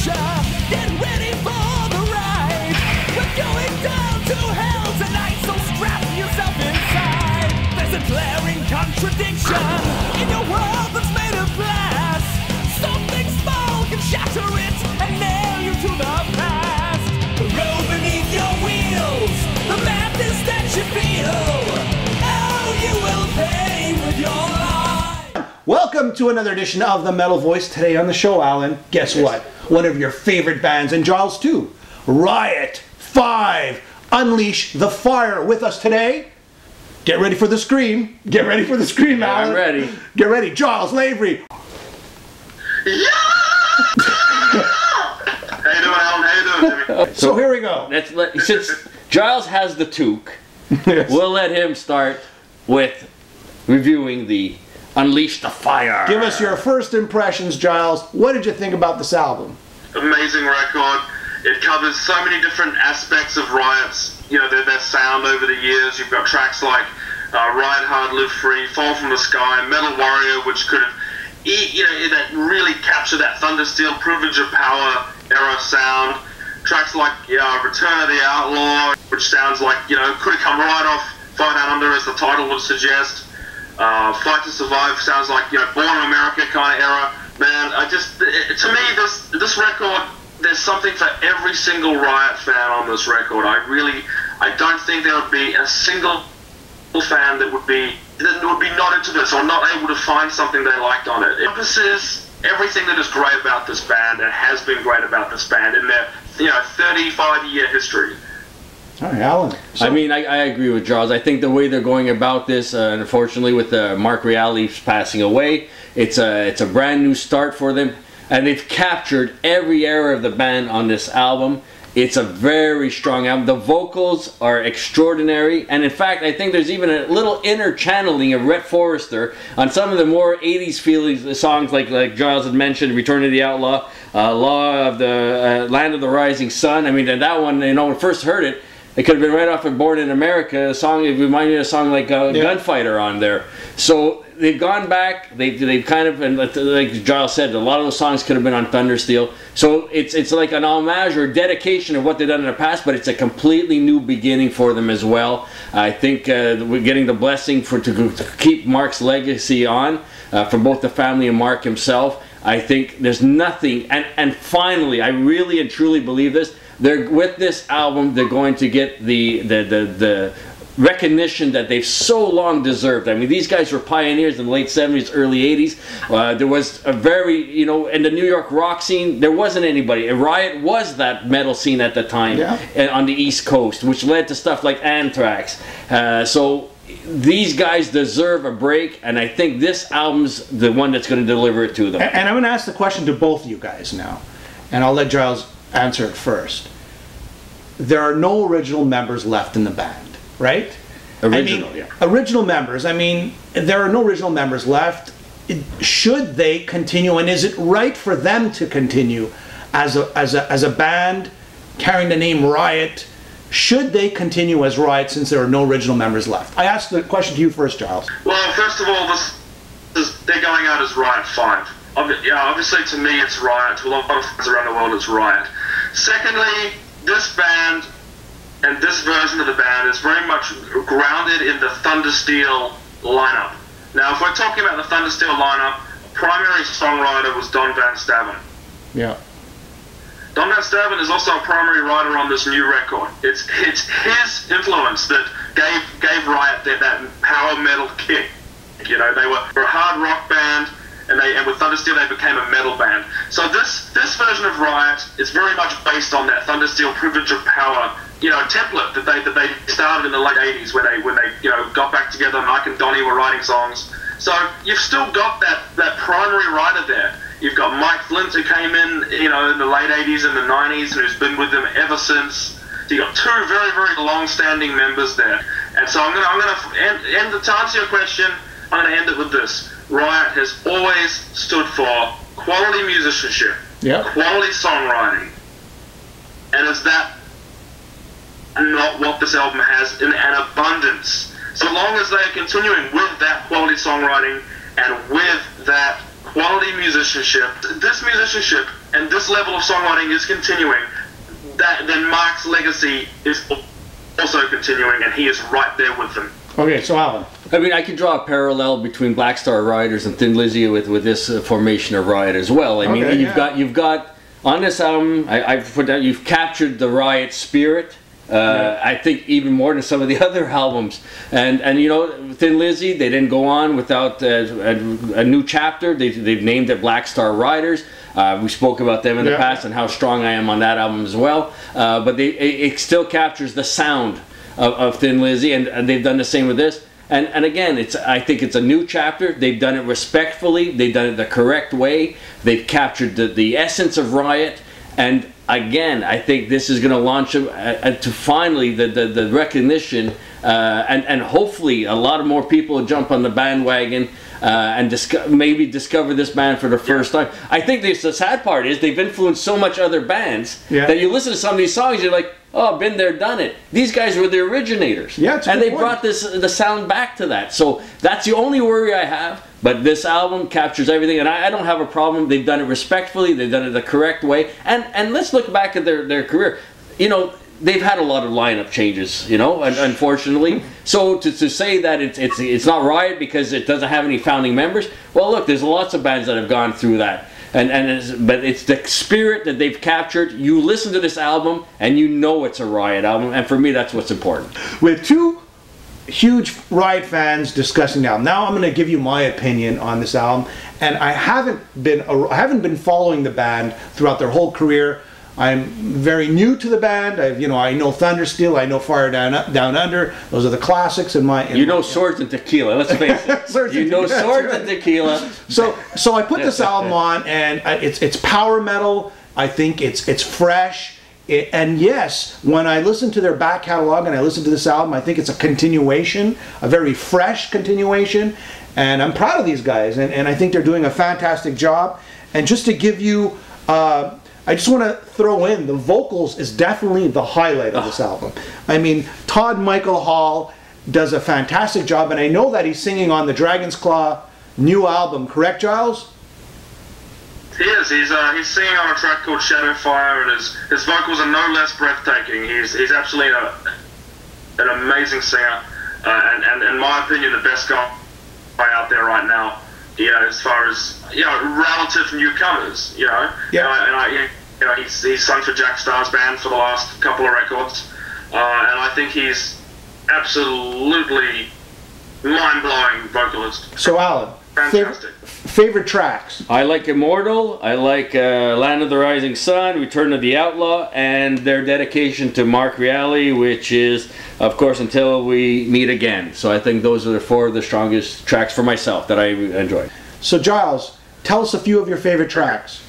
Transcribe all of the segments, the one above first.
future. Get ready for the ride. We're going down to hell tonight, so strap yourself inside. There's a glaring contradiction in your world that's made of glass. Something small can shatter it and nail you to the past. The road beneath your wheels, the madness that you feel. Oh, you will pay with your life. Welcome to another edition of The Metal Voice. Today on the show, Alan, guess what? One of your favorite bands, and Giles too, Riot 5, Unleash the Fire. With us today, get ready for the scream. Get ready for the scream, Yeah, Alan. I'm ready. Get ready. Giles Lavery. Yeah! How you doing, Alan? How you doing, Jimmy? So here we go. Since Giles has the toque, Yes. we'll let him start with reviewing the Unleash the Fire. Give us your first impressions, Giles. What did you think about this album? Amazing record. It covers so many different aspects of Riot's, their sound over the years. You've got tracks like Ride Hard, Live Free, Fall from the Sky, Metal Warrior, which could have, that really captured that Thunder Steel, Privilege of Power era sound. Tracks like Return of the Outlaw, which sounds like, could have come right off Fight Out Under, as the title would suggest. Fight to Survive sounds like, Born in America kind of era. Man, to me, this record, there's something for every single Riot fan on this record. I don't think there would be a single fan that would be not into this or not able to find something they liked on it. It encompasses everything that is great about this band and has been great about this band in their 35-year history. All right, Alan. I mean, I agree with Giles. I think the way they're going about this, unfortunately, with Mark Reale passing away, it's a brand new start for them, and they've captured every era of the band on this album. It's a very strong album. The vocals are extraordinary, and in fact, I think there's even a little inner channeling of Rhett Forrester on some of the more 80s feeling songs, like Giles had mentioned, Return of the Outlaw, Law of the Land of the Rising Sun. I mean, that one, when I first heard it, it could have been right off of Born in America, a song. It reminded me of a song like Gunfighter on there. So they've gone back. They've kind of, and like Giles said, a lot of those songs could have been on Thunder Steel. So it's like an homage or dedication of what they've done in the past, but it's a completely new beginning for them as well. I think we're getting the blessing to keep Mark's legacy on for both the family and Mark himself. I think there's nothing, and finally, I really and truly believe this. With this album, they're going to get the recognition that they've so long deserved. I mean, these guys were pioneers in the late 70s, early 80s. There was a very, in the New York rock scene, there wasn't anybody. And Riot was that metal scene at the time on the East Coast, which led to stuff like Anthrax. So these guys deserve a break, and I think this album's the one that's going to deliver it to them. And I'm going to ask the question to both of you guys now, and I'll let Giles answer it first. There are no original members left in the band, right? Original members. I mean, there are no original members left. Should they continue, and is it right for them to continue as a band carrying the name Riot? Should they continue as Riot since there are no original members left? I ask the question to you first, Giles. Well, first of all, they're going out as Riot 5. Obviously, to me, it's Riot. To a lot of fans around the world, it's Riot. Secondly, this band and this version of the band is very much grounded in the Thunder Steel lineup. Now, if we're talking about the Thunder Steel lineup, primary songwriter was Don Van Staven. Yeah. Don Van Staven is also a primary writer on this new record. It's his influence that gave Riot that power metal kick. They were a hard rock band, and with Thunder Steel they became a metal band. So this version of Riot is very much based on that Thunder Steel Privilege of Power, template that they started in the late 80s when they got back together. Mike and Donnie were writing songs. So you've still got that primary writer there. You've got Mike Flint, who came in in the late 80s and the 90s, and who's been with them ever since. So you've got two very, very long-standing members there. And so I'm gonna end to answer your question. I'm gonna end it with this. Riot has always stood for quality musicianship, quality songwriting, and is that not what this album has in an abundance? So long as they are continuing with that quality songwriting and with that quality musicianship, this musicianship and this level of songwriting is continuing, then Mark's legacy is also continuing, and he is right there with them. Okay, so Alan. I mean, I could draw a parallel between Black Star Riders and Thin Lizzy with this formation of Riot as well. I mean, you've got on this album, I've put down, you've captured the Riot spirit. I think even more than some of the other albums, and you know, Thin Lizzy, they didn't go on without a new chapter. They've named it Black Star Riders. We spoke about them in the past and how strong I am on that album as well. But it still captures the sound of Thin Lizzy, and they've done the same with this. And again, I think it's a new chapter. They've done it respectfully. They've done it the correct way. They've captured the essence of Riot. And again, I think this is going to launch them to finally the recognition, and hopefully a lot of more people will jump on the bandwagon and maybe discover this band for the first time. I think the sad part is they've influenced so much other bands that you listen to some of these songs, you're like, oh, been there, done it. These guys were the originators. Yeah, and they brought the sound back to that. So that's the only worry I have. But this album captures everything, and I don't have a problem. They've done it respectfully. They've done it the correct way. And let's look back at their career. You know, they've had a lot of lineup changes, you know, unfortunately. So to say that it's not Riot because it doesn't have any founding members, well, look, there's lots of bands that have gone through that. But it's the spirit that they've captured. You listen to this album and you know it's a Riot album, and for me that's what's important. With two huge Riot fans discussing the album, now I'm going to give you my opinion on this album. And I haven't been following the band throughout their whole career. I'm very new to the band. I know Thundersteel, I know Fire Down Under. Those are the classics in my. Swords and Tequila. Let's face it. Swords and Tequila. So I put this album on, and it's power metal. I think it's fresh. And yes, when I listen to their back catalog and I listen to this album, I think it's a continuation, a very fresh continuation. And I'm proud of these guys, and I think they're doing a fantastic job. And just to give you. I just want to throw in, the vocals is definitely the highlight of this album. I mean, Todd Michael Hall does a fantastic job, and I know that he's singing on the Dragon's Claw new album, correct, Giles? He is. He's singing on a track called Shadowfire, and his vocals are no less breathtaking. He's absolutely an amazing singer, and in my opinion, the best guy out there right now. As far as relative newcomers, he's sung for Jack Starr's band for the last couple of records, and I think he's absolutely mind-blowing vocalist. So Alan, fantastic. Favorite tracks? I like Immortal. I like Land of the Rising Sun, Return of the Outlaw, and their dedication to Mark Reale, which is, of course, Until We Meet Again. So I think those are the four of the strongest tracks for myself that I enjoy. So Giles, tell us a few of your favorite tracks.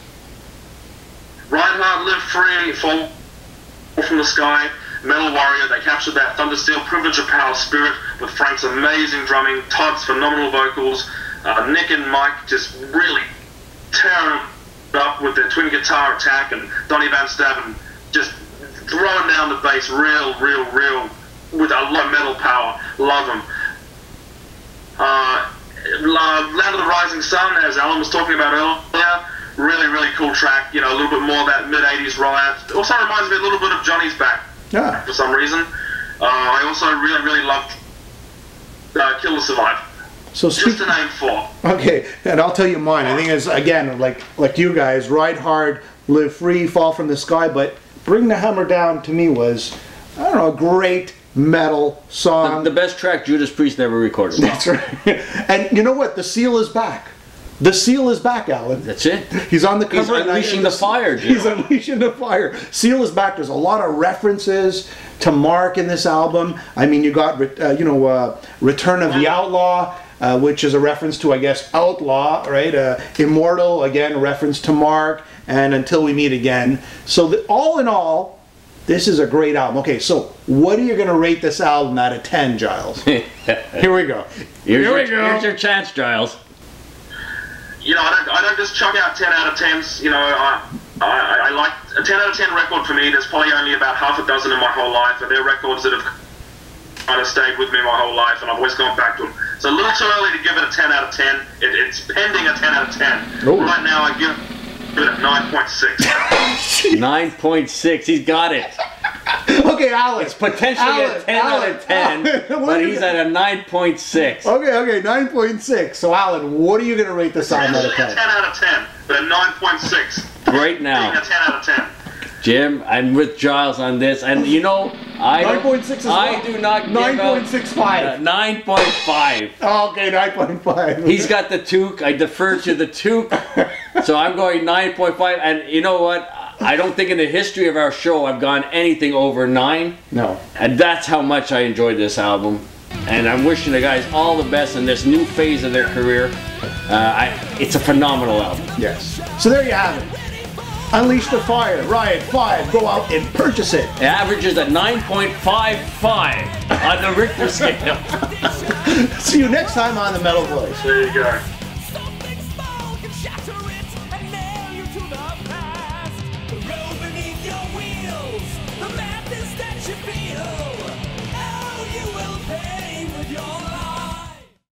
Reinhardt, Live Free, Fall from the Sky, Metal Warrior. They captured that Thundersteel Privilege of Power spirit with Frank's amazing drumming, Todd's phenomenal vocals, Nick and Mike just really tearing it up with their twin guitar attack, and Donny Van Staven just throwing down the bass real with a lot of metal power. Love them. Land of the Rising Sun, as Alan was talking about earlier, really cool track. A little bit more of that mid-80s Riot. Also reminds me a little bit of Johnny's Back for some reason. I also really loved Kill or Survive. So just to name four. Okay, and I'll tell you mine. I think it's, again, like you guys, Ride Hard, Live Free, Fall from the Sky, but Bring the Hammer Down to me was, I don't know, a great metal song. The best track Judas Priest never recorded. That's right. And you know what? The Seal is back. The Seal is back, Alan. That's it. He's on the cover. He's unleashing the fire, Jim. He's unleashing the fire. Seal is back. There's a lot of references to Mark in this album. I mean, you got, Return of the Outlaw, which is a reference to, I guess, Outlaw, right? Immortal, again, a reference to Mark, and Until We Meet Again. So all in all, this is a great album. Okay, so what are you going to rate this album out of 10, Giles? Here we go. Here's your chance, Giles. I don't just chuck out 10 out of 10s. I like a 10 out of 10 record for me. There's probably only about half a dozen in my whole life, and they're records that have kind of stayed with me my whole life, and I've always gone back to them. So a little too early to give it a 10 out of 10. It's pending a 10 out of 10. Ooh. Right now, I give it at 9.6. 9.6. He's got it. Okay, Alan. It's potentially a 10 out of 10, but he's at a 9.6. Okay, 9.6. So, Alan, what are you going to rate this album out of 10? 10 out of 10, but 9.6. Right now. Being a 10 out of 10. Jim, I'm with Giles on this, and you know, 9.6 is I do not give 9.65. 9.5. Okay, 9.5. He's got the toque. I defer to the toque. So I'm going 9.5. And you know what? I don't think in the history of our show I've gone anything over 9. No. And that's how much I enjoyed this album. And I'm wishing the guys all the best in this new phase of their career. It's a phenomenal album. Yes. So there you have it. Unleash the Fire, Riot 5. Go out and purchase it. It averages at 9.55 on the Richter scale. See you next time on The Metal Voice. There you go. Something spoke and shattered.